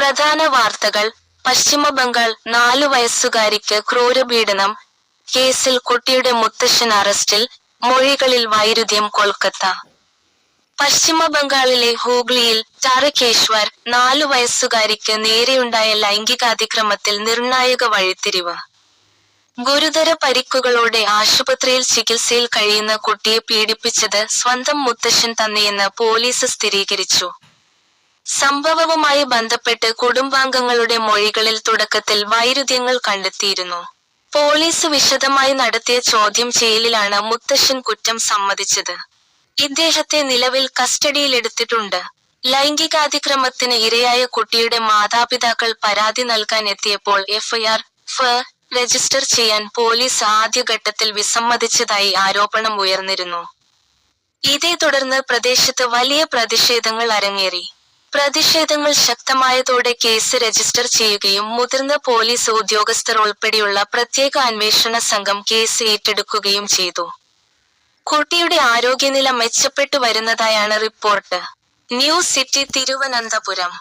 പ്രധാന വാർത്തകൾ. പശ്ചിമബംഗാൾ 4 വയസ്സുകാരിക്ക് ക്രൂരപീഡനം കേസിൽ കുട്ടിയുടെ മുത്തശ്ശൻ അറസ്റ്റിൽ, മൊഴികളിൽ വൈരുദ്ധ്യം. കൊൽക്കത്ത. പശ്ചിമബംഗാളിലെ ഹൂഗ്ലിയിൽ താരകേശ്വർ 4 വയസ്സുകാരിക്ക് നേരെയുണ്ടായ ലൈംഗികാതിക്രമത്തിൽ നിർണായക വഴിത്തിരിവ്. ഗുരുതര പരിക്കുകളോടെ ആശുപത്രിയിൽ ചികിത്സയിൽ കഴിയുന്ന കുട്ടിയെ പീഡിപ്പിച്ചത് സ്വന്തം മുത്തശ്ശൻ തന്നെയെന്ന് പോലീസ് സ്ഥിരീകരിച്ചു. സംഭവവുമായി ബന്ധപ്പെട്ട് കുടുംബാംഗങ്ങളുടെ മൊഴികളിൽ തുടക്കത്തിൽ വൈരുദ്ധ്യങ്ങൾ കണ്ടെത്തിയിരുന്നു. പോലീസ് വിശദമായി നടത്തിയ ചോദ്യം ചെയ്യലിലാണ് മുത്തശ്ശൻ കുറ്റം സമ്മതിച്ചത്. ഇദ്ദേഹത്തെ നിലവിൽ കസ്റ്റഡിയിലെടുത്തിട്ടുണ്ട്. ലൈംഗികാതിക്രമത്തിന് ഇരയായ കുട്ടിയുടെ മാതാപിതാക്കൾ പരാതി നൽകാൻ എത്തിയപ്പോൾ എഫ്ഐആർ രജിസ്റ്റർ ചെയ്യാൻ പോലീസ് ആദ്യഘട്ടത്തിൽ വിസമ്മതിച്ചതായി ആരോപണം ഉയർന്നിരുന്നു. ഇതേ തുടർന്ന് പ്രദേശത്ത് വലിയ പ്രതിഷേധങ്ങൾ അരങ്ങേറി. പ്രതിഷേധങ്ങൾ ശക്തമായതോടെ കേസ് രജിസ്റ്റർ ചെയ്യുകയും മുതിർന്ന പോലീസ് ഉദ്യോഗസ്ഥർ ഉൾപ്പെടെയുള്ള പ്രത്യേക അന്വേഷണ സംഘം കേസ് ഏറ്റെടുക്കുകയും ചെയ്തു. കുട്ടിയുടെ ആരോഗ്യനില മെച്ചപ്പെട്ടു വരുന്നതായാണ് റിപ്പോർട്ട്. News city Thiruvananthapuram.